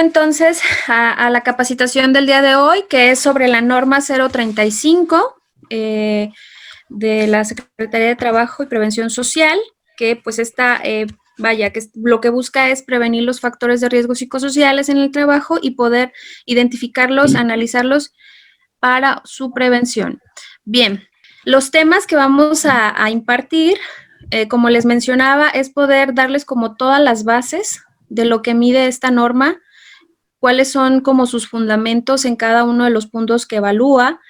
entonces a la capacitación del día de hoy, que es sobre la norma 035 de la Secretaría de Trabajo y Prevención Social, que pues esta, lo que busca es prevenir los factores de riesgo psicosociales en el trabajo y poder identificarlos, analizarlos para su prevención. Bien, los temas que vamos a impartir, como les mencionaba, es poder darles como todas las bases de lo que mide esta norma, cuáles son como sus fundamentos en cada uno de los puntos que evalúa,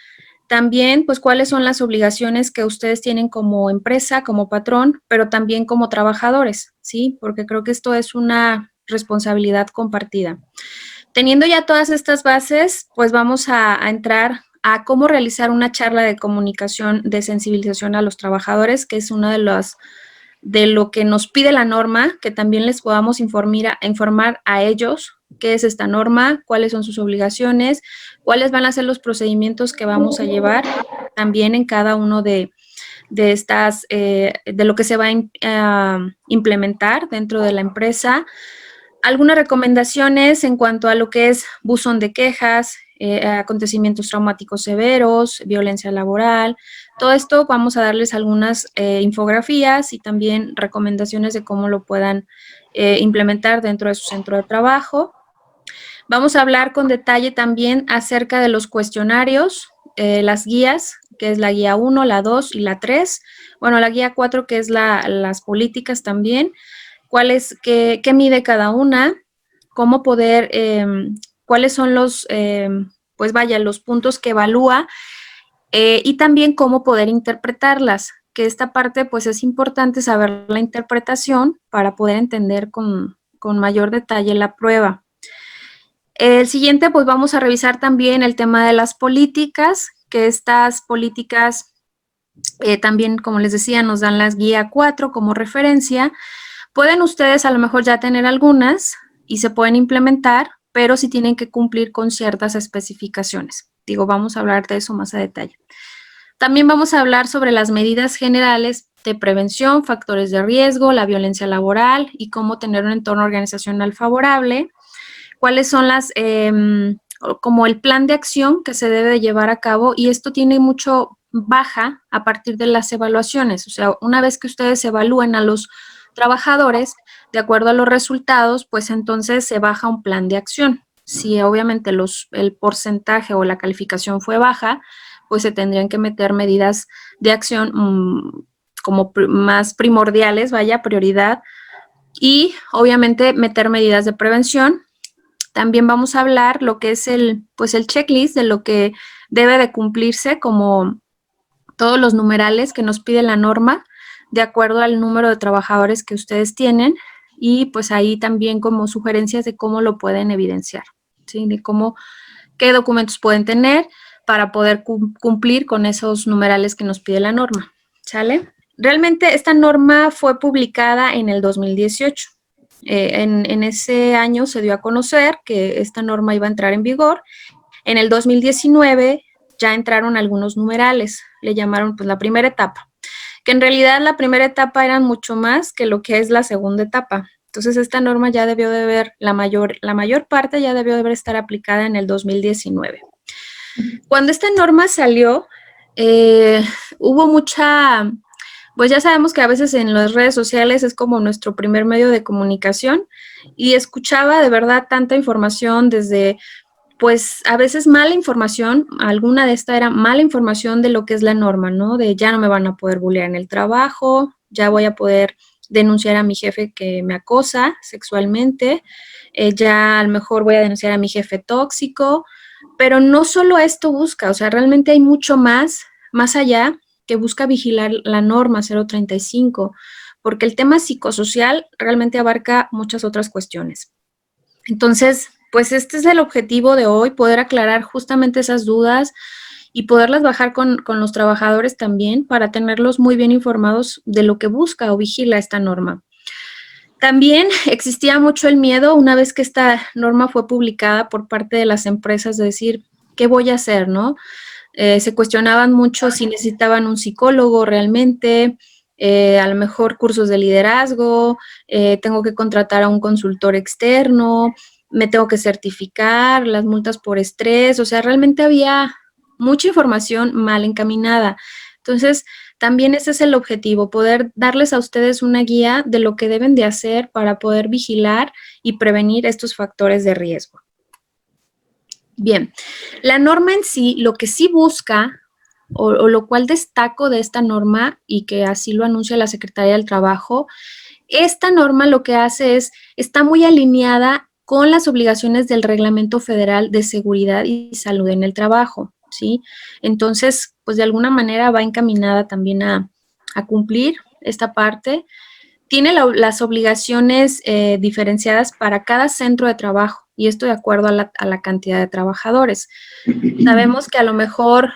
también pues cuáles son las obligaciones que ustedes tienen como empresa, como patrón, pero también como trabajadores, ¿sí? Porque creo que esto es una responsabilidad compartida. Teniendo ya todas estas bases, pues vamos a entrar a cómo realizar una charla de comunicación de sensibilización a los trabajadores, que es una de lo que nos pide la norma, que también les podamos informar a ellos qué es esta norma, cuáles son sus obligaciones, cuáles van a ser los procedimientos que vamos a llevar también en cada uno de estas, de lo que se va a implementar dentro de la empresa. Algunas recomendaciones en cuanto a lo que es buzón de quejas, acontecimientos traumáticos severos, violencia laboral. Todo esto vamos a darles algunas infografías y también recomendaciones de cómo lo puedan implementar dentro de su centro de trabajo. Vamos a hablar con detalle también acerca de los cuestionarios, las guías, que es la guía 1, la 2 y la 3. Bueno, la guía 4, que es las políticas también. Qué mide cada una, cómo poder, cuáles son los, pues vaya, los puntos que evalúa y también cómo poder interpretarlas, que esta parte pues es importante saber la interpretación para poder entender con mayor detalle la prueba. El siguiente, pues vamos a revisar también el tema de las políticas, que estas políticas también, como les decía, nos dan las guía 4 como referencia. Pueden ustedes a lo mejor ya tener algunas y se pueden implementar, pero sí tienen que cumplir con ciertas especificaciones. Digo, vamos a hablar de eso más a detalle. También vamos a hablar sobre las medidas generales de prevención, factores de riesgo, la violencia laboral y cómo tener un entorno organizacional favorable. Cuáles son como el plan de acción que se debe de llevar a cabo, y esto tiene mucho baja a partir de las evaluaciones. O sea, una vez que ustedes evalúen a los trabajadores, de acuerdo a los resultados, pues entonces se baja un plan de acción. Si obviamente el porcentaje o la calificación fue baja, pues se tendrían que meter medidas de acción como más primordiales, vaya, prioridad, y obviamente meter medidas de prevención. También vamos a hablar lo que es pues el checklist de lo que debe de cumplirse, como todos los numerales que nos pide la norma, de acuerdo al número de trabajadores que ustedes tienen, y pues ahí también como sugerencias de cómo lo pueden evidenciar, ¿sí? De qué documentos pueden tener para poder cumplir con esos numerales que nos pide la norma, ¿sale? Realmente esta norma fue publicada en el 2018. En ese año se dio a conocer que esta norma iba a entrar en vigor. En el 2019 ya entraron algunos numerales, le llamaron pues la primera etapa, que en realidad la primera etapa era mucho más que lo que es la segunda etapa. Entonces esta norma ya debió de haber, la mayor parte ya debió de haber estar aplicada en el 2019. Cuando esta norma salió, hubo mucha, pues ya sabemos que a veces en las redes sociales es como nuestro primer medio de comunicación, y escuchaba de verdad tanta información desde, pues a veces mala información, alguna de esta era mala información de lo que es la norma, ¿no? De ya no me van a poder bullear en el trabajo, ya voy a poder denunciar a mi jefe que me acosa sexualmente, ya a lo mejor voy a denunciar a mi jefe tóxico, pero no solo esto busca, o sea, realmente hay mucho más allá, que busca vigilar la norma 035, porque el tema psicosocial realmente abarca muchas otras cuestiones. Entonces, pues este es el objetivo de hoy, poder aclarar justamente esas dudas y poderlas bajar con los trabajadores también, para tenerlos muy bien informados de lo que busca o vigila esta norma. También existía mucho el miedo una vez que esta norma fue publicada por parte de las empresas de decir, ¿qué voy a hacer, no? Se cuestionaban mucho si necesitaban un psicólogo realmente, a lo mejor cursos de liderazgo, tengo que contratar a un consultor externo, me tengo que certificar, las multas por estrés, o sea, realmente había mucha información mal encaminada. Entonces, también ese es el objetivo, poder darles a ustedes una guía de lo que deben de hacer para poder vigilar y prevenir estos factores de riesgo. Bien, la norma en sí, lo que sí busca, o lo cual destaco de esta norma y que así lo anuncia la Secretaría del Trabajo, esta norma lo que hace es, está muy alineada con las obligaciones del Reglamento Federal de Seguridad y Salud en el Trabajo, ¿sí? Entonces, pues de alguna manera va encaminada también a cumplir esta parte. Tiene las obligaciones diferenciadas para cada centro de trabajo y esto de acuerdo a la cantidad de trabajadores. Sabemos que a lo mejor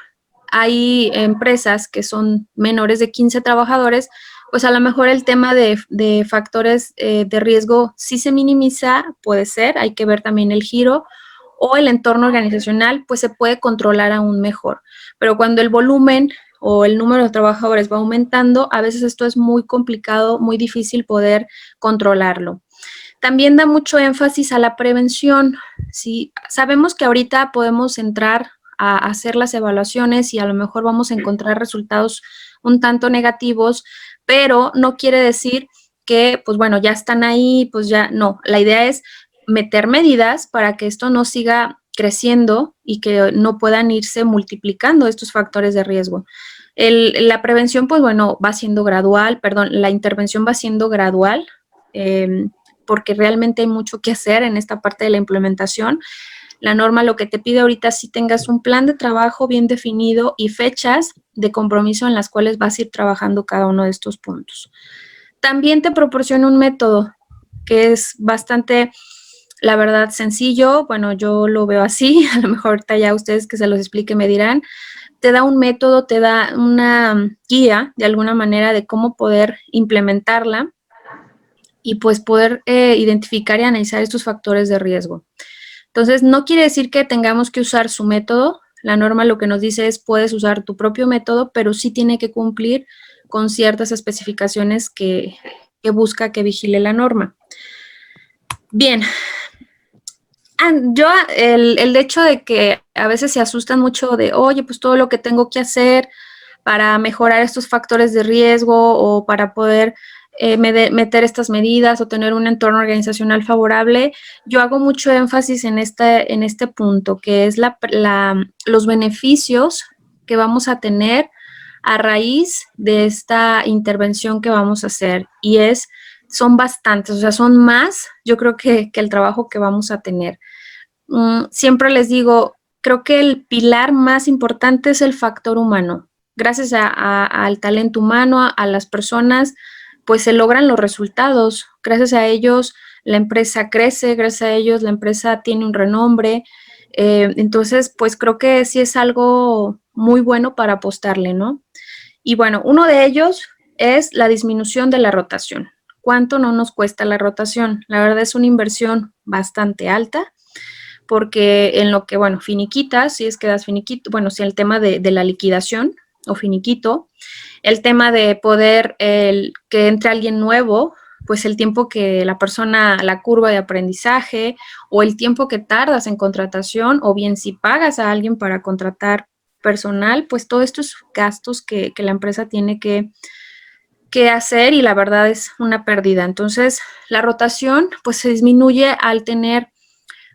hay empresas que son menores de 15 trabajadores, pues a lo mejor el tema de factores de riesgo sí se minimiza, puede ser, hay que ver también el giro, o el entorno organizacional, pues se puede controlar aún mejor. Pero cuando el volumen o el número de trabajadores va aumentando, a veces esto es muy complicado, muy difícil poder controlarlo. También da mucho énfasis a la prevención. ¿Sí? Sabemos que ahorita podemos entrar a hacer las evaluaciones y a lo mejor vamos a encontrar resultados un tanto negativos, pero no quiere decir que, pues bueno, ya están ahí, pues ya no. La idea es meter medidas para que esto no siga creciendo y que no puedan irse multiplicando estos factores de riesgo. La prevención, pues bueno, va siendo gradual, perdón, la intervención va siendo gradual, porque realmente hay mucho que hacer en esta parte de la implementación. La norma lo que te pide ahorita es si tengas un plan de trabajo bien definido y fechas de compromiso en las cuales vas a ir trabajando cada uno de estos puntos. También te proporciona un método que es bastante, la verdad, sencillo. Bueno, yo lo veo así, a lo mejor ahorita ya ustedes que se los explique me dirán. Te da un método, te da una guía de alguna manera de cómo poder implementarla y pues poder identificar y analizar estos factores de riesgo. Entonces, no quiere decir que tengamos que usar su método. La norma lo que nos dice es puedes usar tu propio método, pero sí tiene que cumplir con ciertas especificaciones que busca que vigile la norma. Bien. Yo, el hecho de que a veces se asustan mucho de, oye, pues todo lo que tengo que hacer para mejorar estos factores de riesgo o para poder meter estas medidas o tener un entorno organizacional favorable, yo hago mucho énfasis en este punto, que es los beneficios que vamos a tener a raíz de esta intervención que vamos a hacer. Y son bastantes, o sea, son más, yo creo que el trabajo que vamos a tener. Siempre les digo, creo que el pilar más importante es el factor humano. Gracias al talento humano, a las personas, pues se logran los resultados. Gracias a ellos la empresa crece, gracias a ellos la empresa tiene un renombre. Entonces, pues creo que sí es algo muy bueno para apostarle, ¿no? Y bueno, uno de ellos es la disminución de la rotación. ¿Cuánto no nos cuesta la rotación? La verdad es una inversión bastante alta, porque en lo que, bueno, finiquitas, si es que das finiquito, bueno, si el tema de la liquidación o finiquito, el tema de poder que entre alguien nuevo, pues el tiempo que la persona, la curva de aprendizaje o el tiempo que tardas en contratación, o bien si pagas a alguien para contratar personal, pues todos estos gastos que la empresa tiene que hacer y la verdad es una pérdida. Entonces, la rotación pues se disminuye al tener,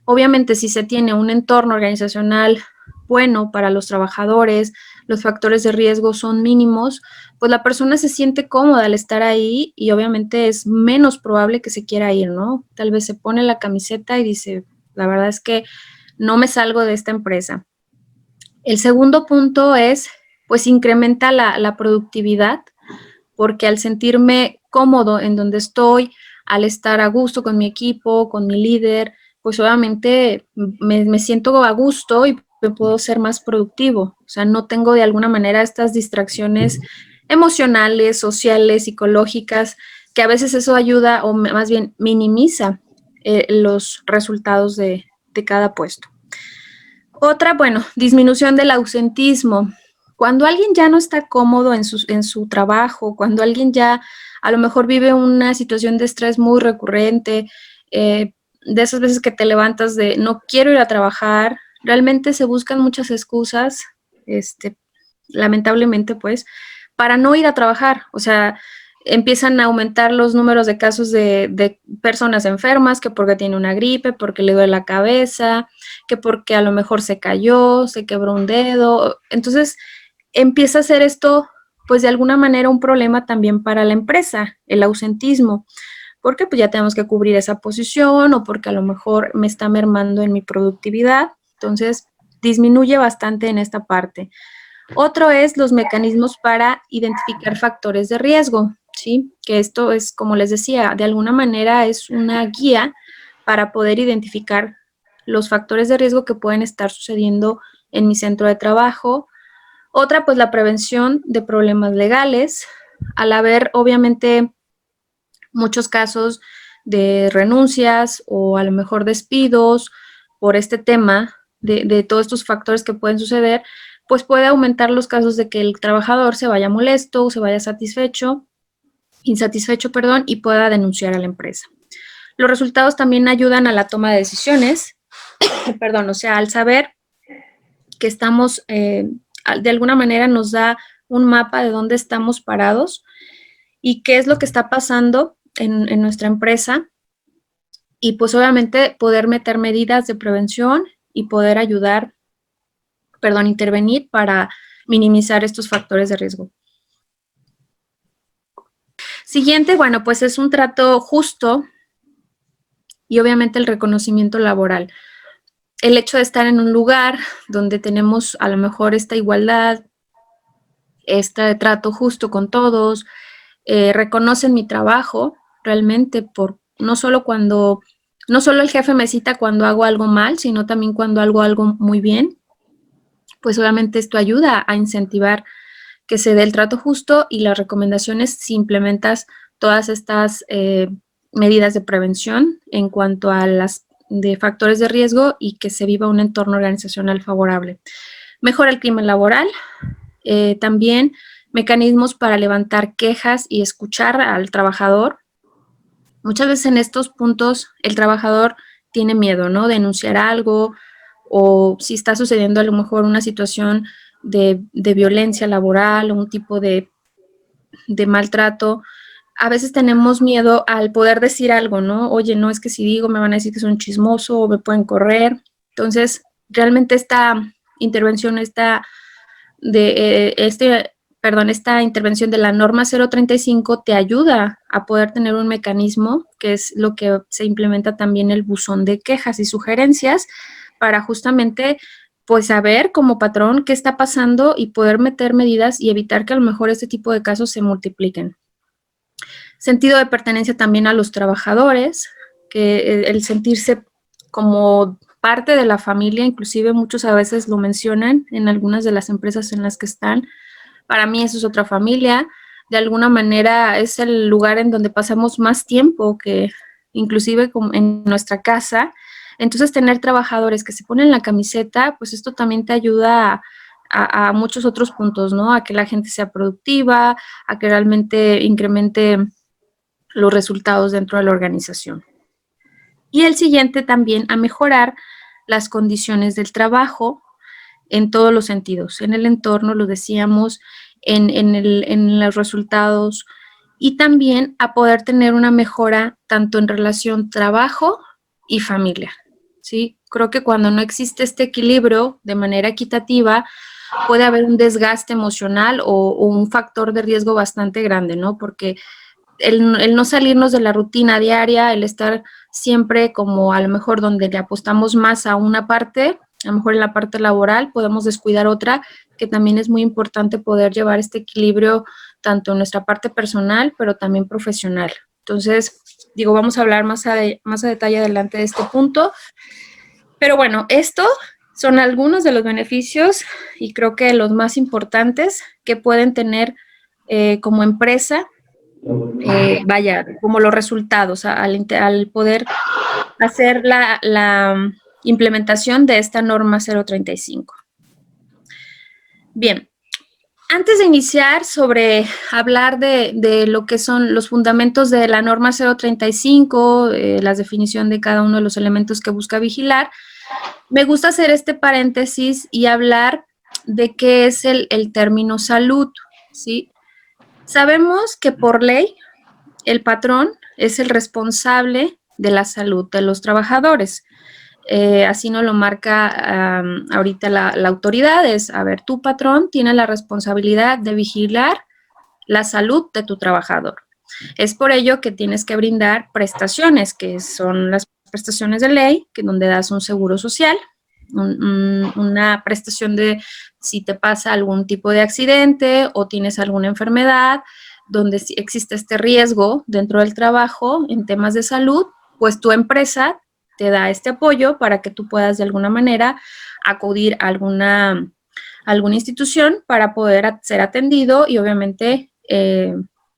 obviamente, si se tiene un entorno organizacional bueno para los trabajadores, los factores de riesgo son mínimos, pues la persona se siente cómoda al estar ahí y obviamente es menos probable que se quiera ir, ¿no? Tal vez se pone la camiseta y dice, la verdad es que no me salgo de esta empresa. El segundo punto es, pues incrementa la productividad, porque al sentirme cómodo en donde estoy, al estar a gusto con mi equipo, con mi líder, pues obviamente me siento a gusto y puedo ser más productivo. O sea, no tengo de alguna manera estas distracciones emocionales, sociales, psicológicas, que a veces eso ayuda o más bien minimiza los resultados de cada puesto. Otra, bueno, disminución del ausentismo. Cuando alguien ya no está cómodo en su trabajo, cuando alguien ya a lo mejor vive una situación de estrés muy recurrente, de esas veces que te levantas de no quiero ir a trabajar, realmente se buscan muchas excusas, lamentablemente pues, para no ir a trabajar. O sea, empiezan a aumentar los números de casos de personas enfermas, que porque tiene una gripe, porque le duele la cabeza, que porque a lo mejor se cayó, se quebró un dedo. Entonces, empieza a ser esto, pues de alguna manera un problema también para la empresa, el ausentismo, porque pues ya tenemos que cubrir esa posición o porque a lo mejor me está mermando en mi productividad. Entonces, disminuye bastante en esta parte. Otro es los mecanismos para identificar factores de riesgo, ¿sí? Que esto es, como les decía, de alguna manera es una guía para poder identificar los factores de riesgo que pueden estar sucediendo en mi centro de trabajo. Otra, pues la prevención de problemas legales. Al haber, obviamente, muchos casos de renuncias o a lo mejor despidos por este tema de todos estos factores que pueden suceder, pues puede aumentar los casos de que el trabajador se vaya molesto o se vaya insatisfecho, perdón, y pueda denunciar a la empresa. Los resultados también ayudan a la toma de decisiones, perdón, o sea, al saber que estamos, de alguna manera nos da un mapa de dónde estamos parados y qué es lo que está pasando en nuestra empresa, y pues obviamente poder meter medidas de prevención y poder intervenir para minimizar estos factores de riesgo. Siguiente, bueno, pues es un trato justo y obviamente el reconocimiento laboral. El hecho de estar en un lugar donde tenemos a lo mejor esta igualdad, este trato justo con todos, reconocen mi trabajo realmente no solo el jefe me cita cuando hago algo mal, sino también cuando hago algo muy bien, pues obviamente esto ayuda a incentivar que se dé el trato justo y las recomendaciones si implementas todas estas medidas de prevención en cuanto a las de factores de riesgo y que se viva un entorno organizacional favorable. Mejora el clima laboral, también mecanismos para levantar quejas y escuchar al trabajador. Muchas veces en estos puntos el trabajador tiene miedo, ¿no? Denunciar algo o si está sucediendo a lo mejor una situación de violencia laboral o un tipo de maltrato. A veces tenemos miedo al poder decir algo, ¿no? Oye, no, es que si digo me van a decir que soy un chismoso o me pueden correr. Entonces, realmente esta intervención, esta intervención de la norma 035 te ayuda a poder tener un mecanismo, que es lo que se implementa también el buzón de quejas y sugerencias, para justamente pues saber como patrón qué está pasando y poder meter medidas y evitar que a lo mejor este tipo de casos se multipliquen. Sentido de pertenencia también a los trabajadores, que el sentirse como parte de la familia, inclusive muchos a veces lo mencionan en algunas de las empresas en las que están. Para mí eso es otra familia. De alguna manera es el lugar en donde pasamos más tiempo que inclusive en nuestra casa. Entonces, tener trabajadores que se ponen la camiseta, pues esto también te ayuda a muchos otros puntos, ¿no? A que la gente sea productiva, a que realmente incremente los resultados dentro de la organización. Y el siguiente también a mejorar las condiciones del trabajo en todos los sentidos, en el entorno, lo decíamos, en los resultados, y también a poder tener una mejora tanto en relación trabajo y familia, ¿sí? Creo que cuando no existe este equilibrio de manera equitativa, puede haber un desgaste emocional o un factor de riesgo bastante grande, ¿no? Porque el no salirnos de la rutina diaria, el estar siempre como a lo mejor donde le apostamos más a una parte, a lo mejor en la parte laboral podemos descuidar otra, que también es muy importante poder llevar este equilibrio tanto en nuestra parte personal, pero también profesional. Entonces, digo, vamos a hablar más a detalle adelante de este punto. Pero bueno, estos son algunos de los beneficios y creo que los más importantes que pueden tener como empresa, como los resultados al poder hacer la implementación de esta norma 035. Bien, Antes de iniciar sobre hablar de lo que son los fundamentos de la norma 035, la definición de cada uno de los elementos que busca vigilar, me gusta hacer este paréntesis y hablar de qué es el término salud, ¿sí? Sabemos que por ley el patrón es el responsable de la salud de los trabajadores. Así nos lo marca ahorita la autoridad, es, a ver, tu patrón tiene la responsabilidad de vigilar la salud de tu trabajador. Es por ello que tienes que brindar prestaciones, que son las prestaciones de ley, que donde das un seguro social, una prestación de si te pasa algún tipo de accidente o tienes alguna enfermedad, donde existe este riesgo dentro del trabajo en temas de salud, pues tu empresa te da este apoyo para que tú puedas de alguna manera acudir a alguna institución para poder ser atendido y obviamente,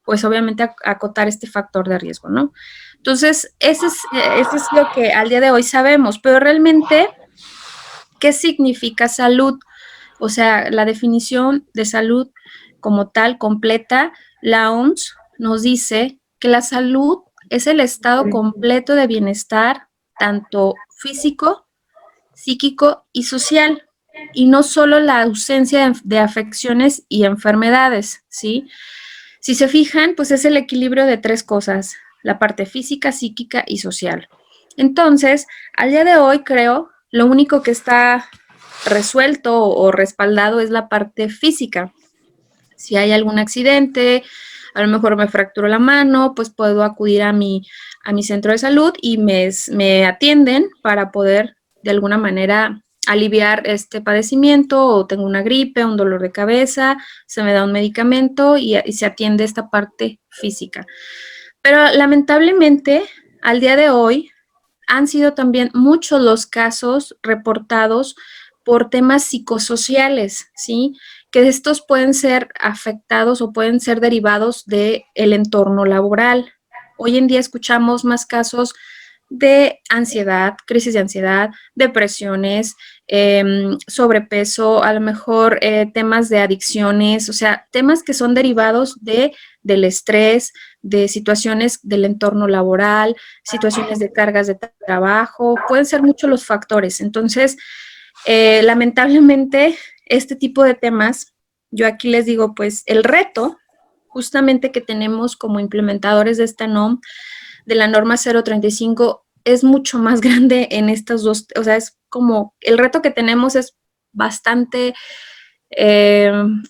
pues obviamente acotar este factor de riesgo, ¿no? Entonces, ese es lo que al día de hoy sabemos, pero realmente, ¿qué significa salud? O sea, la definición de salud como tal, completa, la OMS nos dice que la salud es el estado completo de bienestar, tanto físico, psíquico y social, y no solo la ausencia de afecciones y enfermedades, ¿sí? Si se fijan, pues es el equilibrio de tres cosas, la parte física, psíquica y social. Entonces, al día de hoy creo, lo único que está resuelto o respaldado es la parte física. Si hay algún accidente, a lo mejor me fracturó la mano, pues puedo acudir a mi centro de salud y me atienden para poder de alguna manera aliviar este padecimiento, o tengo una gripe, un dolor de cabeza, se me da un medicamento y se atiende esta parte física. Pero lamentablemente, al día de hoy, han sido también muchos los casos reportados por temas psicosociales, ¿sí? Que estos pueden ser afectados o pueden ser derivados del entorno laboral. Hoy en día escuchamos más casos de ansiedad, crisis de ansiedad, depresiones, sobrepeso, a lo mejor temas de adicciones, o sea, temas que son derivados del estrés, de situaciones del entorno laboral, situaciones de cargas de trabajo, pueden ser muchos los factores. Entonces, lamentablemente, este tipo de temas, yo aquí les digo, pues el reto justamente que tenemos como implementadores de esta NOM, de la norma 035, es mucho más grande en estas dos, o sea, es como, el reto que tenemos es bastante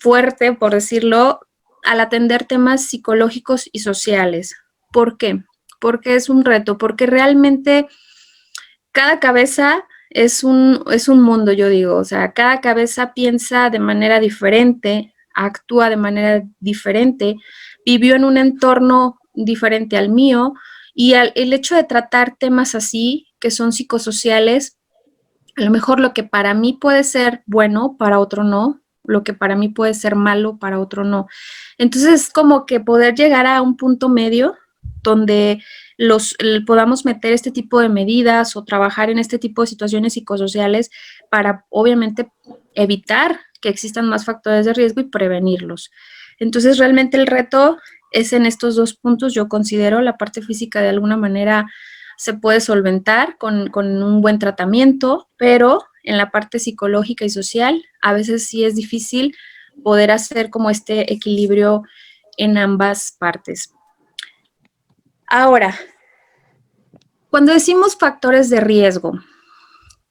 fuerte, por decirlo, al atender temas psicológicos y sociales. ¿Por qué? Porque es un reto, porque realmente cada cabeza es un mundo, yo digo, o sea, cada cabeza piensa de manera diferente, actúa de manera diferente, vivió en un entorno diferente al mío, y el hecho de tratar temas así, que son psicosociales, a lo mejor lo que para mí puede ser bueno, para otro no, lo que para mí puede ser malo, para otro no. Entonces, es como que poder llegar a un punto medio donde podamos meter este tipo de medidas o trabajar en este tipo de situaciones psicosociales para, obviamente, evitar que existan más factores de riesgo y prevenirlos. Entonces, realmente el reto es en estos dos puntos. Yo considero la parte física de alguna manera se puede solventar con un buen tratamiento, pero en la parte psicológica y social a veces sí es difícil poder hacer como este equilibrio en ambas partes. Ahora, cuando decimos factores de riesgo,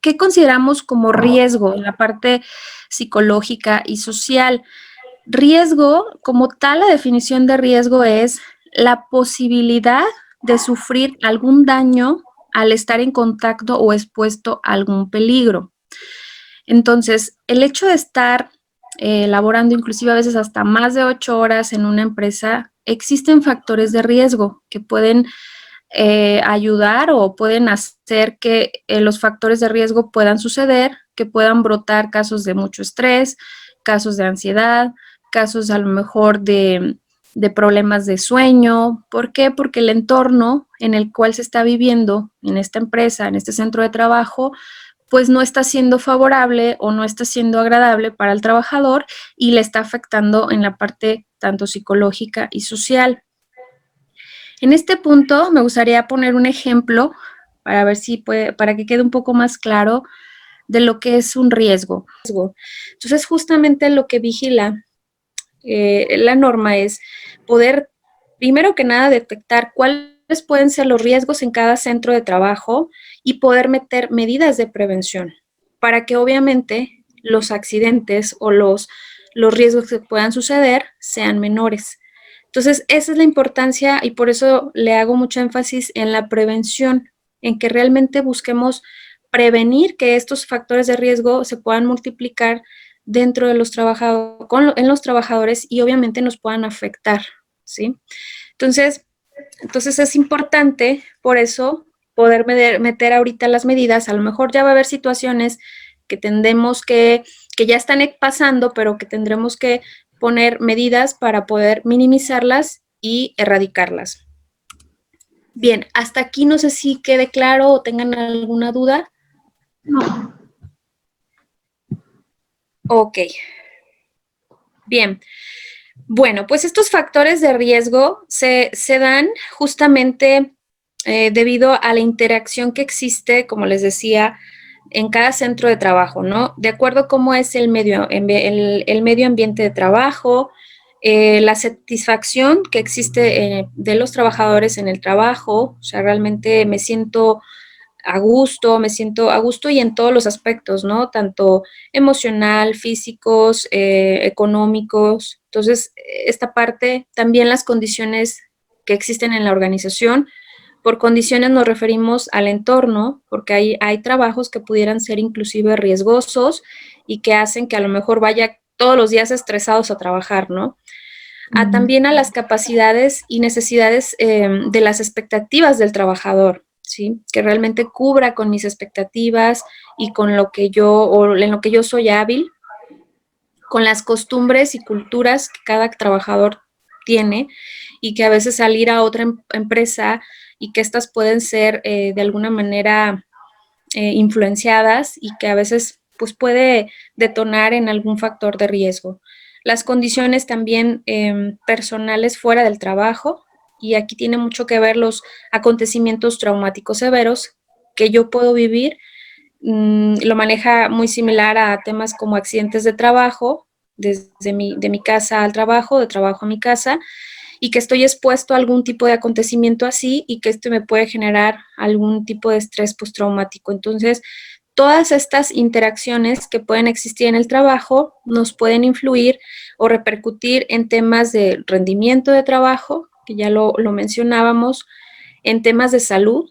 ¿qué consideramos como riesgo en la parte psicológica y social? Riesgo, como tal, la definición de riesgo es la posibilidad de sufrir algún daño al estar en contacto o expuesto a algún peligro. Entonces, el hecho de estar laborando inclusive a veces hasta más de 8 horas en una empresa, existen factores de riesgo que pueden ayudar o pueden hacer que los factores de riesgo puedan suceder, que puedan brotar casos de mucho estrés, casos de ansiedad, casos a lo mejor de problemas de sueño. ¿Por qué? Porque el entorno en el cual se está viviendo en esta empresa, en este centro de trabajo, pues no está siendo favorable o no está siendo agradable para el trabajador y le está afectando en la parte tanto psicológica y social. En este punto me gustaría poner un ejemplo para ver si puede, para que quede un poco más claro de lo que es un riesgo. Entonces, justamente lo que vigila la norma es poder, primero que nada, detectar cuáles pueden ser los riesgos en cada centro de trabajo y poder meter medidas de prevención para que obviamente los accidentes o los riesgos que puedan suceder sean menores. Entonces, esa es la importancia y por eso le hago mucho énfasis en la prevención, en que realmente busquemos prevenir que estos factores de riesgo se puedan multiplicar dentro de los trabajadores, en los trabajadores y obviamente nos puedan afectar, ¿sí? Entonces es importante, por eso, poder meter ahorita las medidas. A lo mejor ya va a haber situaciones que tendremos que ya están pasando, pero que tendremos que poner medidas para poder minimizarlas y erradicarlas. Bien, hasta aquí no sé si quede claro o tengan alguna duda. No. Ok. Bien. Bueno, pues estos factores de riesgo se dan justamente debido a la interacción que existe, como les decía, en cada centro de trabajo, ¿no? De acuerdo a cómo es el medio ambiente de trabajo, la satisfacción que existe de los trabajadores en el trabajo, o sea, realmente me siento a gusto y en todos los aspectos, ¿no? Tanto emocional, físicos, económicos. Entonces, esta parte, también las condiciones que existen en la organización. Por condiciones nos referimos al entorno, porque hay trabajos que pudieran ser inclusive riesgosos y que hacen que a lo mejor vaya todos los días estresados a trabajar, ¿no? También a las capacidades y necesidades de las expectativas del trabajador, ¿sí? Que realmente cubra con mis expectativas y con lo que o en lo que yo soy hábil, con las costumbres y culturas que cada trabajador tiene y que a veces al ir a otra empresa y que estas pueden ser de alguna manera influenciadas y que a veces pues puede detonar en algún factor de riesgo. Las condiciones también personales fuera del trabajo, y aquí tiene mucho que ver los acontecimientos traumáticos severos que yo puedo vivir. Lo maneja muy similar a temas como accidentes de trabajo, de mi casa al trabajo, de trabajo a mi casa, y que estoy expuesto a algún tipo de acontecimiento así y que esto me puede generar algún tipo de estrés postraumático. Entonces, todas estas interacciones que pueden existir en el trabajo nos pueden influir o repercutir en temas de rendimiento de trabajo, que ya lo mencionábamos, en temas de salud,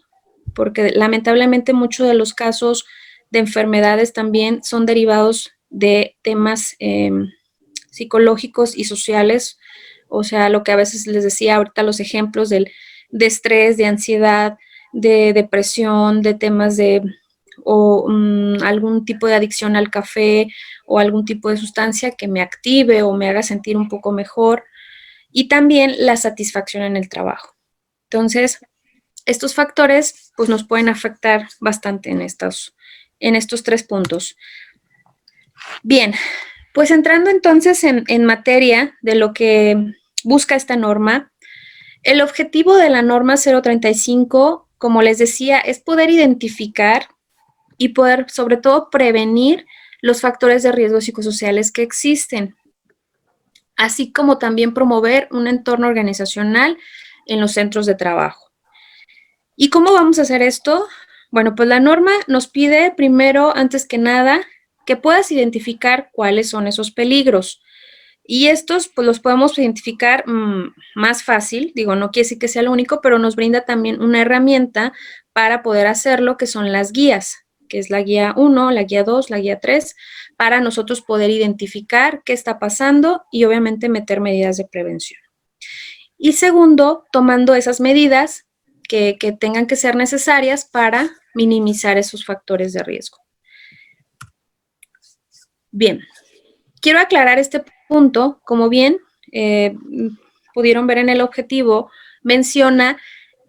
porque lamentablemente muchos de los casos de enfermedades también son derivados de temas psicológicos y sociales, o sea, lo que a veces les decía ahorita, los ejemplos de estrés, de ansiedad, de depresión, de temas de algún tipo de adicción al café o algún tipo de sustancia que me active o me haga sentir un poco mejor, y también la satisfacción en el trabajo. Entonces, estos factores pues nos pueden afectar bastante en estos 3 puntos. Bien, pues entrando entonces en materia de lo que busca esta norma, el objetivo de la norma 035, como les decía, es poder identificar y poder sobre todo prevenir los factores de riesgo psicosociales que existen, así como también promover un entorno organizacional en los centros de trabajo. ¿Y cómo vamos a hacer esto? Bueno, pues la norma nos pide primero, antes que nada, que puedas identificar cuáles son esos peligros. Y estos, pues los podemos identificar más fácil, digo, no quiere decir que sea lo único, pero nos brinda también una herramienta para poder hacerlo, que son las guías, que es la guía 1, la guía 2, la guía 3, para nosotros poder identificar qué está pasando y obviamente meter medidas de prevención. Y segundo, tomando esas medidas que tengan que ser necesarias para minimizar esos factores de riesgo. Bien, quiero aclarar este punto, como bien pudieron ver en el objetivo, menciona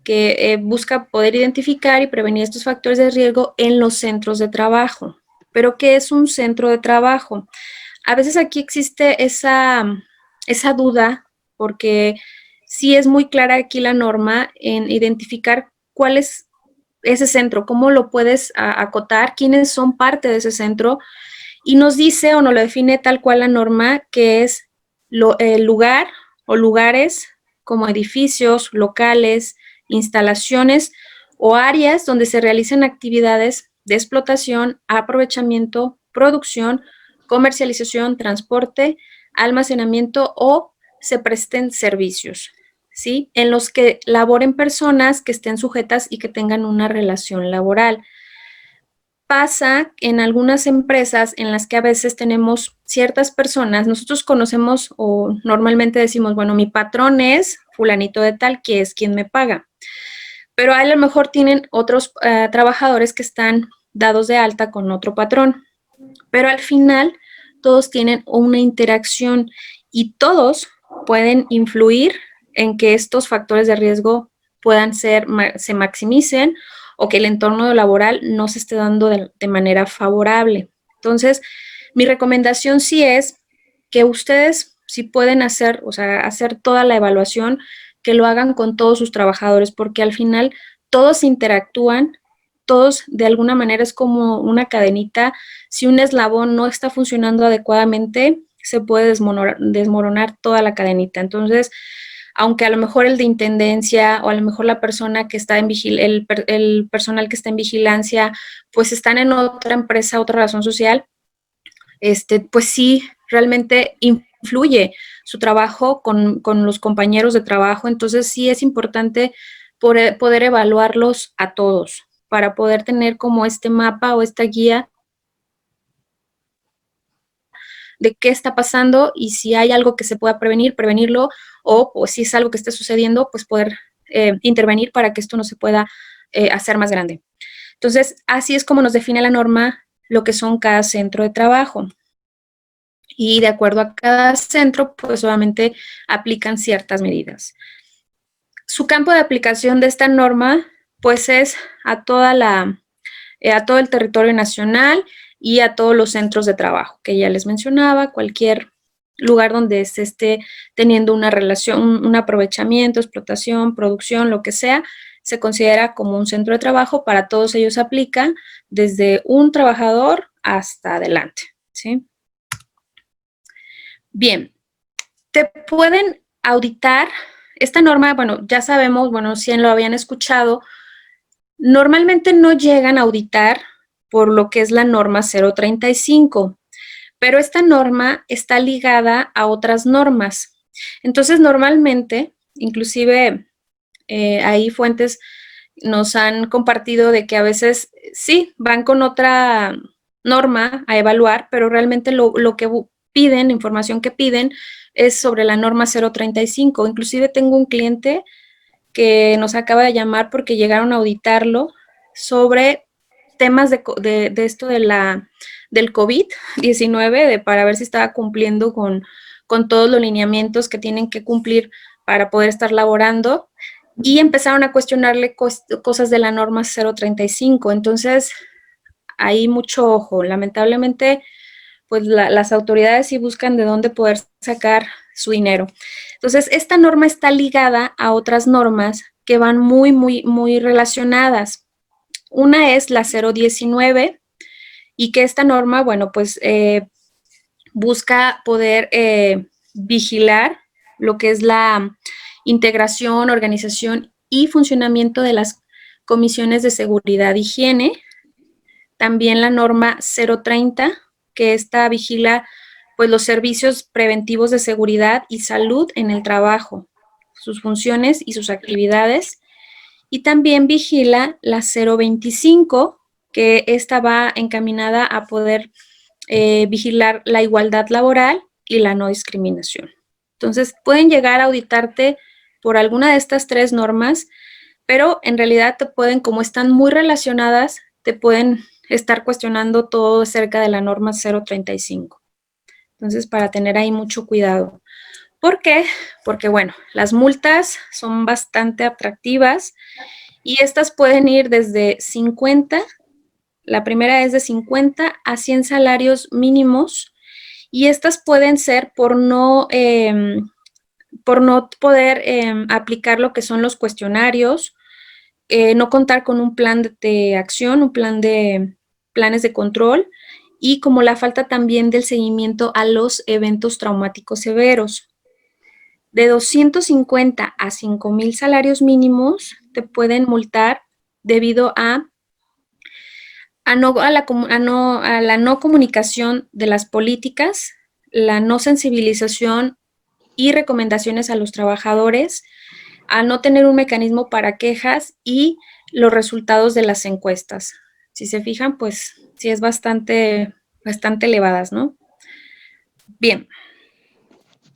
que busca poder identificar y prevenir estos factores de riesgo en los centros de trabajo. ¿Pero qué es un centro de trabajo? A veces aquí existe esa duda porque sí es muy clara aquí la norma en identificar cuál es ese centro, cómo lo puedes acotar, quiénes son parte de ese centro, y nos dice o nos lo define tal cual la norma, que es el lugar o lugares como edificios, locales, instalaciones o áreas donde se realizan actividades de explotación, aprovechamiento, producción, comercialización, transporte, almacenamiento o se presten servicios, ¿sí? En los que laboren personas que estén sujetas y que tengan una relación laboral. Pasa en algunas empresas en las que a veces tenemos ciertas personas, nosotros conocemos o normalmente decimos, bueno, mi patrón es fulanito de tal, que es quien me paga. Pero a lo mejor tienen otros trabajadores que están dados de alta con otro patrón. Pero al final todos tienen una interacción y todos pueden influir en que estos factores de riesgo se maximicen o que el entorno laboral no se esté dando de manera favorable. Entonces, mi recomendación sí es que ustedes, si pueden hacer, o sea, hacer toda la evaluación, que lo hagan con todos sus trabajadores, porque al final todos interactúan, todos de alguna manera es como una cadenita. Si un eslabón no está funcionando adecuadamente, se puede desmoronar toda la cadenita. Entonces, aunque a lo mejor el de intendencia o a lo mejor la persona que está el personal que está en vigilancia, pues están en otra empresa, otra razón social, pues sí, realmente influye su trabajo con los compañeros de trabajo. Entonces sí es importante poder evaluarlos a todos para poder tener como este mapa o esta guía de qué está pasando y si hay algo que se pueda prevenir, prevenirlo, o si es algo que esté sucediendo, pues poder intervenir para que esto no se pueda hacer más grande. Entonces, así es como nos define la norma lo que son cada centro de trabajo. Y de acuerdo a cada centro, pues obviamente aplican ciertas medidas. Su campo de aplicación de esta norma, pues es a todo el territorio nacional y a todos los centros de trabajo, que ya les mencionaba, cualquier lugar donde se esté teniendo una relación, un aprovechamiento, explotación, producción, lo que sea, se considera como un centro de trabajo. Para todos ellos aplica desde un trabajador hasta adelante, ¿sí? Bien, te pueden auditar. Esta norma, bueno, ya sabemos, bueno, si lo habían escuchado, normalmente no llegan a auditar por lo que es la norma 035, pero esta norma está ligada a otras normas. Entonces, normalmente, inclusive ahí fuentes nos han compartido de que a veces sí van con otra norma a evaluar, pero realmente lo que piden, la información que piden es sobre la norma 035. Inclusive tengo un cliente que nos acaba de llamar porque llegaron a auditarlo sobre temas de esto del COVID-19, para ver si estaba cumpliendo con todos los lineamientos que tienen que cumplir para poder estar laborando, y empezaron a cuestionarle cosas de la norma 035. Entonces, hay mucho ojo. Lamentablemente, pues las autoridades sí buscan de dónde poder sacar su dinero. Entonces, esta norma está ligada a otras normas que van muy, muy, muy relacionadas. Una es la 019, y que esta norma, bueno, pues busca poder vigilar lo que es la integración, organización y funcionamiento de las comisiones de seguridad e higiene. También la norma 030, que esta vigila pues los servicios preventivos de seguridad y salud en el trabajo, sus funciones y sus actividades. Y también vigila la 025, que esta va encaminada a poder vigilar la igualdad laboral y la no discriminación. Entonces, pueden llegar a auditarte por alguna de estas tres normas, pero en realidad te pueden, como están muy relacionadas, te pueden estar cuestionando todo acerca de la norma 035. Entonces, para tener ahí mucho cuidado. ¿Por qué? Porque, bueno, las multas son bastante atractivas y estas pueden ir desde 50, la primera es de 50 a 100 salarios mínimos y estas pueden ser por no poder aplicar lo que son los cuestionarios, no contar con un plan de acción, un plan de planes de control y como la falta también del seguimiento a los eventos traumáticos severos. De 250 a 5,000 salarios mínimos te pueden multar debido a la no comunicación de las políticas, la no sensibilización y recomendaciones a los trabajadores, a no tener un mecanismo para quejas y los resultados de las encuestas. Si se fijan, pues sí es bastante elevadas, ¿no? Bien.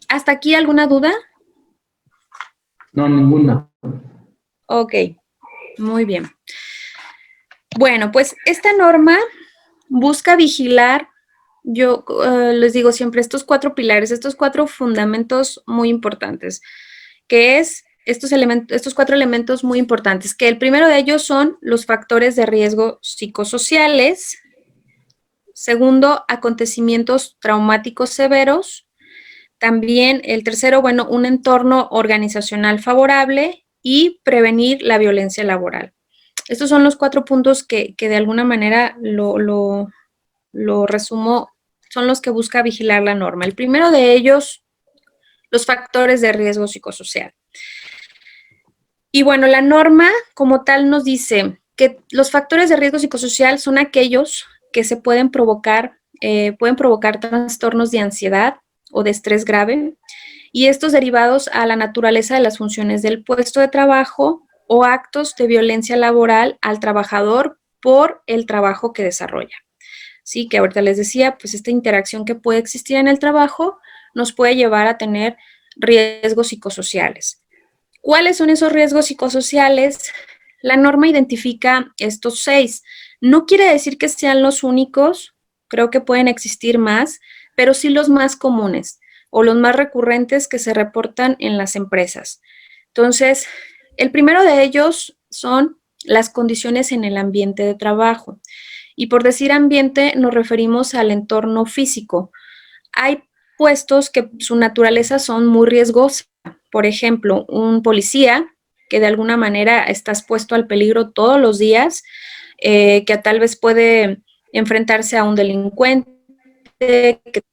¿Hasta aquí alguna duda? No, ninguna. Ok, muy bien. Bueno, pues esta norma busca vigilar, yo les digo siempre, estos 4 pilares, estos 4 fundamentos muy importantes, que es estos 4 elementos muy importantes, que el primero de ellos son los factores de riesgo psicosociales, segundo, acontecimientos traumáticos severos, también el tercero, bueno, un entorno organizacional favorable y prevenir la violencia laboral. Estos son los 4 puntos que de alguna manera lo resumo, son los que busca vigilar la norma. El primero de ellos, los factores de riesgo psicosocial. Y bueno, la norma como tal nos dice que los factores de riesgo psicosocial son aquellos que se pueden provocar trastornos de ansiedad o de estrés grave, y estos derivados a la naturaleza de las funciones del puesto de trabajo o actos de violencia laboral al trabajador por el trabajo que desarrolla. Sí, que ahorita les decía, pues esta interacción que puede existir en el trabajo nos puede llevar a tener riesgos psicosociales. ¿Cuáles son esos riesgos psicosociales? La norma identifica estos 6. No quiere decir que sean los únicos, creo que pueden existir más, pero sí los más comunes o los más recurrentes que se reportan en las empresas. Entonces, el primero de ellos son las condiciones en el ambiente de trabajo. Y por decir ambiente nos referimos al entorno físico. Hay puestos que su naturaleza son muy riesgosas. Por ejemplo, un policía que de alguna manera está expuesto al peligro todos los días, que tal vez puede enfrentarse a un delincuente que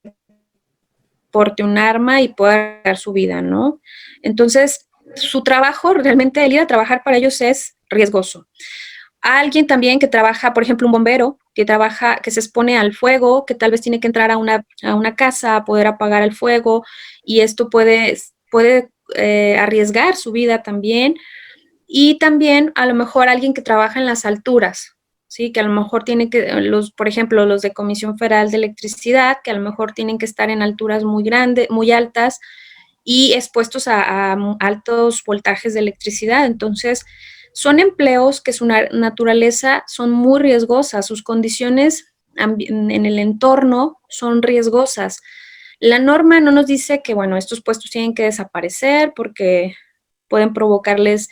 porte un arma y pueda dar su vida, ¿no? Entonces, su trabajo, realmente el ir a trabajar para ellos es riesgoso. Alguien también que trabaja, por ejemplo, un bombero que se expone al fuego, que tal vez tiene que entrar a una casa a poder apagar el fuego, y esto puede arriesgar su vida también. Y también a lo mejor alguien que trabaja en las alturas, ¿sí? Que a lo mejor por ejemplo, los de Comisión Federal de Electricidad, que a lo mejor tienen que estar en alturas muy grandes, muy altas y expuestos a altos voltajes de electricidad. Entonces, son empleos que su naturaleza son muy riesgosas, sus condiciones en el entorno son riesgosas. La norma no nos dice que, bueno, estos puestos tienen que desaparecer porque pueden provocarles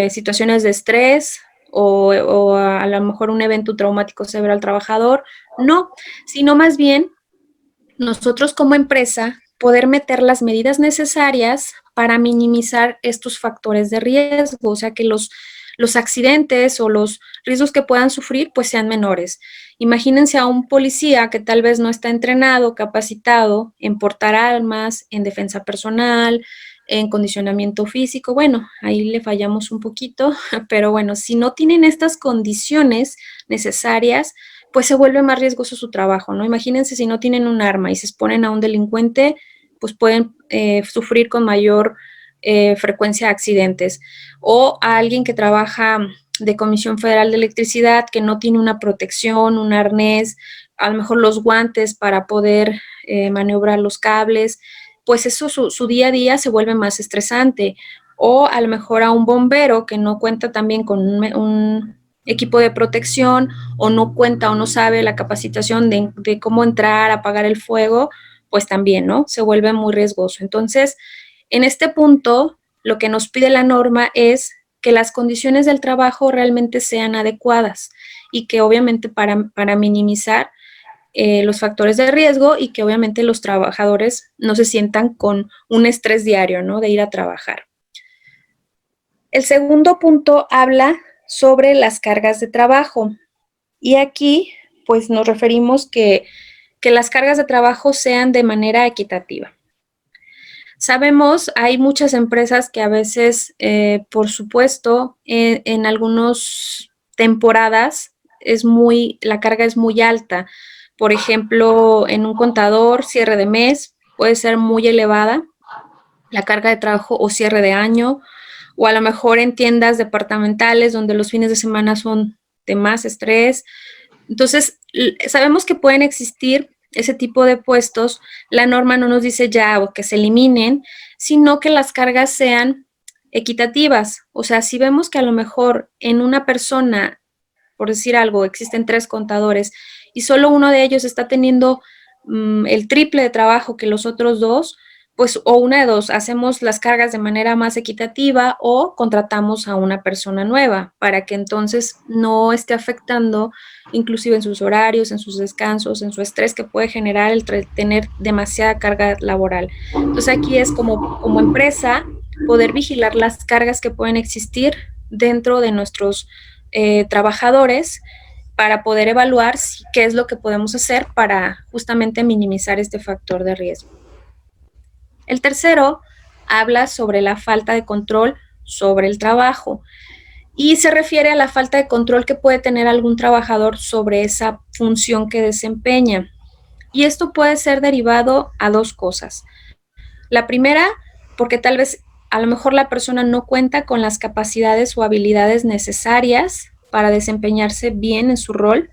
situaciones de estrés o a lo mejor un evento traumático severo al trabajador. No, sino más bien nosotros como empresa poder meter las medidas necesarias para minimizar estos factores de riesgo, o sea, que los accidentes o los riesgos que puedan sufrir pues sean menores. Imagínense a un policía que tal vez no está entrenado, capacitado en portar armas, en defensa personal, en condicionamiento físico. Bueno, ahí le fallamos un poquito, pero bueno, si no tienen estas condiciones necesarias, pues se vuelve más riesgoso su trabajo, ¿no? Imagínense si no tienen un arma y se exponen a un delincuente, pues pueden sufrir con mayor frecuencia accidentes. O a alguien que trabaja de Comisión Federal de Electricidad que no tiene una protección, un arnés, a lo mejor los guantes para poder maniobrar los cables, pues eso su día a día se vuelve más estresante. O a lo mejor a un bombero que no cuenta también con un equipo de protección o no cuenta o no sabe la capacitación de cómo entrar, apagar el fuego, pues también, ¿no? Se vuelve muy riesgoso. Entonces, en este punto, lo que nos pide la norma es que las condiciones del trabajo realmente sean adecuadas y que obviamente para minimizar los factores de riesgo y que obviamente los trabajadores no se sientan con un estrés diario, ¿no? De ir a trabajar. El segundo punto habla sobre las cargas de trabajo. Y aquí, pues nos referimos que las cargas de trabajo sean de manera equitativa. Sabemos, hay muchas empresas que a veces, por supuesto, en algunas temporadas la carga es muy alta. Por ejemplo, en un contador, cierre de mes, puede ser muy elevada la carga de trabajo o cierre de año, o a lo mejor en tiendas departamentales donde los fines de semana son de más estrés. Entonces, sabemos que pueden existir ese tipo de puestos. La norma no nos dice ya o que se eliminen, sino que las cargas sean equitativas. O sea, si vemos que a lo mejor en una persona, por decir algo, existen 3 contadores y solo uno de ellos está teniendo el triple de trabajo que los otros 2, pues o una de dos, hacemos las cargas de manera más equitativa o contratamos a una persona nueva para que entonces no esté afectando inclusive en sus horarios, en sus descansos, en su estrés que puede generar el tener demasiada carga laboral. Entonces aquí es como empresa poder vigilar las cargas que pueden existir dentro de nuestros trabajadores para poder evaluar qué es lo que podemos hacer para justamente minimizar este factor de riesgo. El tercero habla sobre la falta de control sobre el trabajo y se refiere a la falta de control que puede tener algún trabajador sobre esa función que desempeña. Y esto puede ser derivado a 2 cosas. La primera, porque tal vez a lo mejor la persona no cuenta con las capacidades o habilidades necesarias para desempeñarse bien en su rol.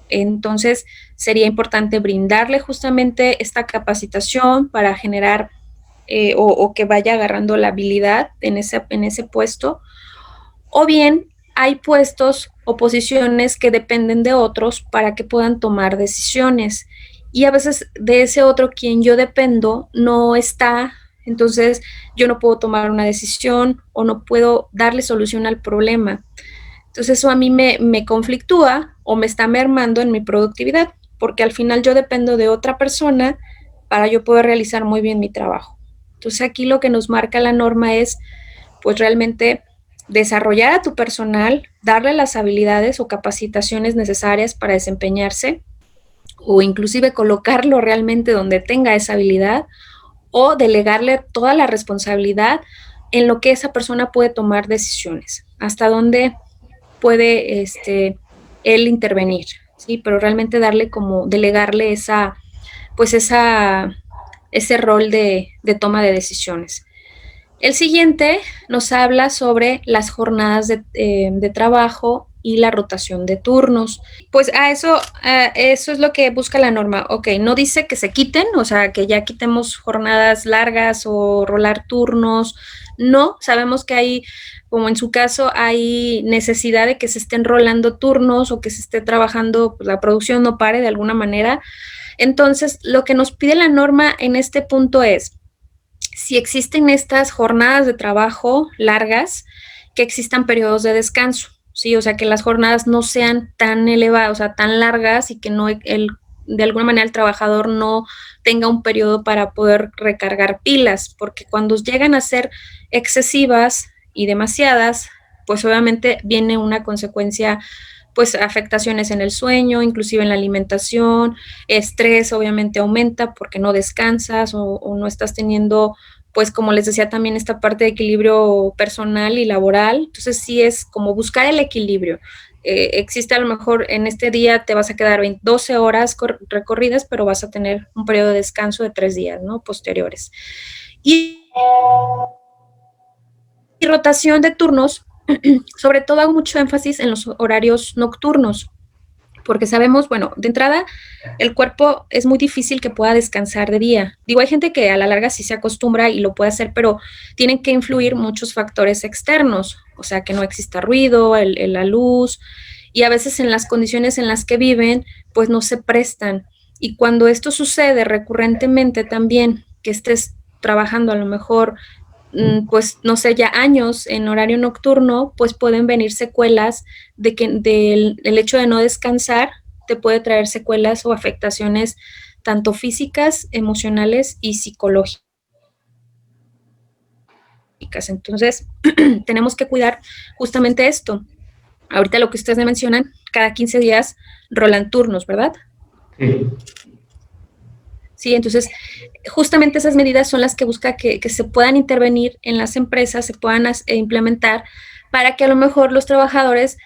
Entonces, sería importante brindarle justamente esta capacitación para generar o que vaya agarrando la habilidad en ese puesto, o bien hay puestos o posiciones que dependen de otros para que puedan tomar decisiones y a veces de ese otro quien yo dependo no está, entonces yo no puedo tomar una decisión o no puedo darle solución al problema. Entonces eso a mí me conflictúa o me está mermando en mi productividad, porque al final yo dependo de otra persona para yo poder realizar muy bien mi trabajo. Entonces aquí lo que nos marca la norma es pues realmente desarrollar a tu personal, darle las habilidades o capacitaciones necesarias para desempeñarse o inclusive colocarlo realmente donde tenga esa habilidad o delegarle toda la responsabilidad en lo que esa persona puede tomar decisiones, hasta dónde puede él intervenir, ¿sí? Pero realmente darle como, delegarle ese rol de toma de decisiones. El siguiente nos habla sobre las jornadas de trabajo y la rotación de turnos. Pues eso es lo que busca la norma. Ok, no dice que se quiten, o sea, que ya quitemos jornadas largas o rolar turnos. No, sabemos que hay, como en su caso, hay necesidad de que se estén rolando turnos o que se esté trabajando, pues la producción no pare de alguna manera. Entonces, lo que nos pide la norma en este punto es, si existen estas jornadas de trabajo largas, que existan periodos de descanso, ¿sí? O sea, que las jornadas no sean tan elevadas, o sea, tan largas y que no de alguna manera el trabajador no tenga un periodo para poder recargar pilas, porque cuando llegan a ser excesivas y demasiadas, pues obviamente viene una consecuencia, pues afectaciones en el sueño, inclusive en la alimentación, estrés obviamente aumenta porque no descansas o no estás teniendo, pues como les decía también, esta parte de equilibrio personal y laboral. Entonces sí es como buscar el equilibrio. Existe a lo mejor en este día te vas a quedar 12 horas recorridas, pero vas a tener un periodo de descanso de 3 días, ¿no? Posteriores. Y rotación de turnos, sobre todo hago mucho énfasis en los horarios nocturnos, porque sabemos, bueno, de entrada, el cuerpo es muy difícil que pueda descansar de día. Digo, hay gente que a la larga sí se acostumbra y lo puede hacer, pero tienen que influir muchos factores externos, o sea, que no exista ruido, la luz, y a veces en las condiciones en las que viven, pues no se prestan. Y cuando esto sucede recurrentemente también, que estés trabajando a lo mejor, pues no sé, ya años en horario nocturno, pues pueden venir secuelas de que del el hecho de no descansar te puede traer secuelas o afectaciones tanto físicas, emocionales y psicológicas. Entonces, tenemos que cuidar justamente esto. Ahorita lo que ustedes me mencionan, cada 15 días rolan turnos, ¿verdad? Sí. Sí, entonces justamente esas medidas son las que busca que se puedan intervenir en las empresas, se puedan implementar para que a lo mejor los trabajadores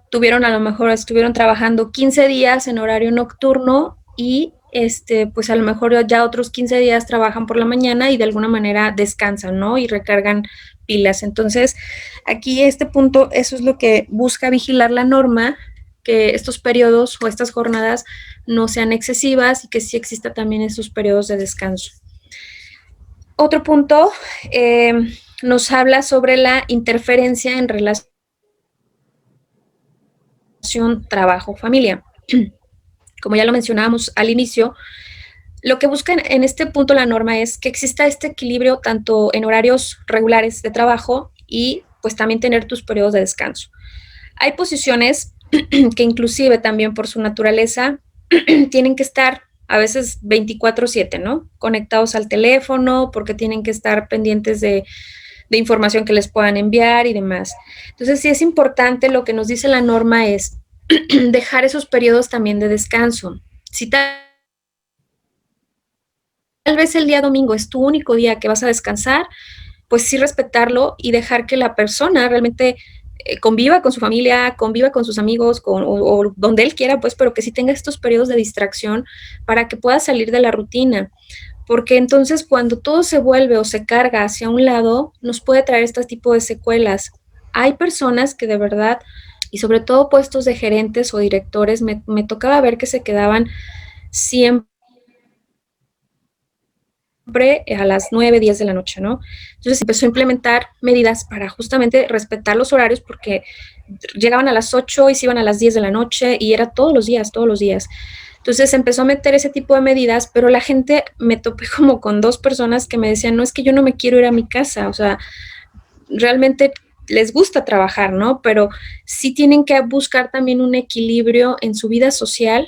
estuvieron trabajando 15 días en horario nocturno y pues a lo mejor ya otros 15 días trabajan por la mañana y de alguna manera descansan, ¿no? Y recargan pilas. Entonces, aquí este punto, eso es lo que busca vigilar la norma, que estos periodos o estas jornadas no sean excesivas y que sí exista también esos periodos de descanso. Otro punto nos habla sobre la interferencia en relación trabajo-familia. Como ya lo mencionábamos al inicio, lo que busca en este punto la norma es que exista este equilibrio tanto en horarios regulares de trabajo y pues también tener tus periodos de descanso. Hay posiciones que inclusive también por su naturaleza tienen que estar a veces 24/7, ¿no? Conectados al teléfono porque tienen que estar pendientes de información que les puedan enviar y demás. Entonces, sí es importante, lo que nos dice la norma es dejar esos periodos también de descanso. Si tal vez el día domingo es tu único día que vas a descansar, pues sí respetarlo y dejar que la persona realmente conviva con su familia, conviva con sus amigos, o donde él quiera, pues, pero que sí tenga estos periodos de distracción para que pueda salir de la rutina. Porque entonces cuando todo se vuelve o se carga hacia un lado, nos puede traer este tipo de secuelas. Hay personas que de verdad, y sobre todo puestos de gerentes o directores, me tocaba ver que se quedaban siempre a las 9, 10 de la noche, ¿no? Entonces empezó a implementar medidas para justamente respetar los horarios porque llegaban a las 8 y se iban a las 10 de la noche y era todos los días, todos los días. Entonces empezó a meter ese tipo de medidas, pero la gente, me topé como con 2 personas que me decían, no, es que yo no me quiero ir a mi casa, o sea, realmente les gusta trabajar, ¿no? Pero sí tienen que buscar también un equilibrio en su vida social.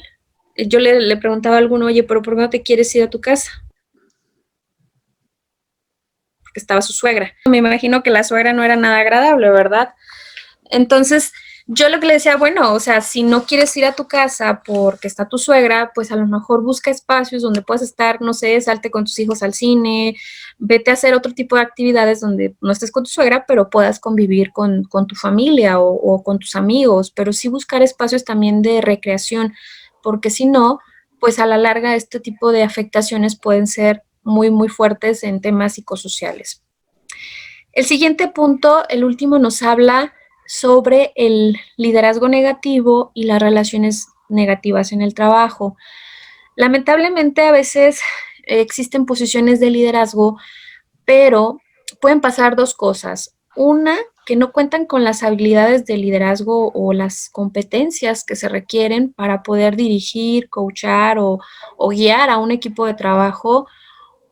Yo le preguntaba a alguno, oye, pero ¿por qué no te quieres ir a tu casa? Porque estaba su suegra. Me imagino que la suegra no era nada agradable, ¿verdad? Entonces, yo lo que le decía, bueno, o sea, si no quieres ir a tu casa porque está tu suegra, pues a lo mejor busca espacios donde puedas estar, no sé, salte con tus hijos al cine, vete a hacer otro tipo de actividades donde no estés con tu suegra, pero puedas convivir con tu familia o con tus amigos, pero sí buscar espacios también de recreación, porque si no, pues a la larga este tipo de afectaciones pueden ser muy, muy fuertes en temas psicosociales. El siguiente punto, el último, nos habla sobre el liderazgo negativo y las relaciones negativas en el trabajo. Lamentablemente, a veces existen posiciones de liderazgo, pero pueden pasar 2 cosas. Una, que no cuentan con las habilidades de liderazgo o las competencias que se requieren para poder dirigir, coachar o guiar a un equipo de trabajo,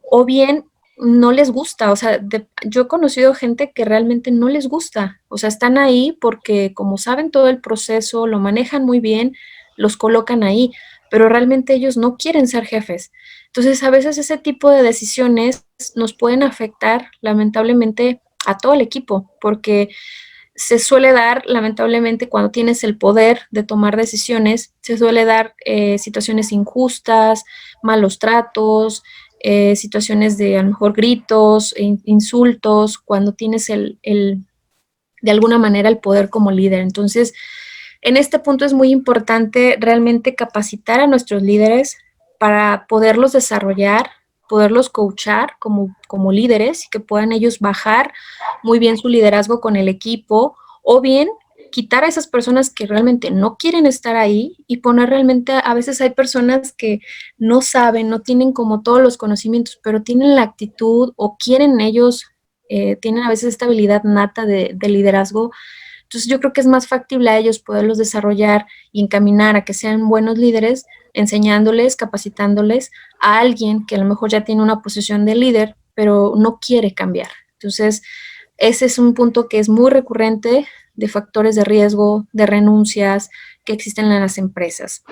o bien no les gusta, o sea, yo he conocido gente que realmente no les gusta, o sea, están ahí porque como saben todo el proceso, lo manejan muy bien, los colocan ahí, pero realmente ellos no quieren ser jefes. Entonces, a veces ese tipo de decisiones nos pueden afectar lamentablemente a todo el equipo, porque se suele dar, lamentablemente, cuando tienes el poder de tomar decisiones, se suele dar situaciones injustas, malos tratos, situaciones de a lo mejor gritos, insultos, cuando tienes de alguna manera el poder como líder. Entonces, en este punto es muy importante realmente capacitar a nuestros líderes para poderlos desarrollar, poderlos coachar como líderes y que puedan ellos bajar muy bien su liderazgo con el equipo, o bien quitar a esas personas que realmente no quieren estar ahí y poner realmente, a veces hay personas que no saben, no tienen como todos los conocimientos, pero tienen la actitud o quieren ellos, tienen a veces esta habilidad nata de liderazgo. Entonces yo creo que es más factible a ellos poderlos desarrollar y encaminar a que sean buenos líderes enseñándoles, capacitándoles a alguien que a lo mejor ya tiene una posición de líder, pero no quiere cambiar. Entonces, ese es un punto que es muy recurrente de factores de riesgo, de renuncias que existen en las empresas.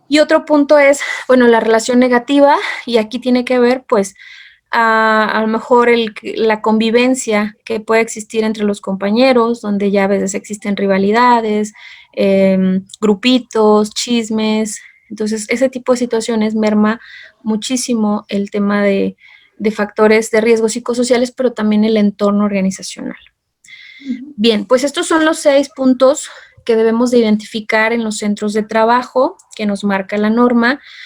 Y otro punto es, bueno, la relación negativa, y aquí tiene que ver, pues, a lo mejor la convivencia que puede existir entre los compañeros, donde ya a veces existen rivalidades, grupitos, chismes. Entonces, ese tipo de situaciones merma muchísimo el tema de factores de riesgo psicosociales, pero también el entorno organizacional. Bien, pues estos son los 6 puntos que debemos de identificar en los centros de trabajo que nos marca la norma.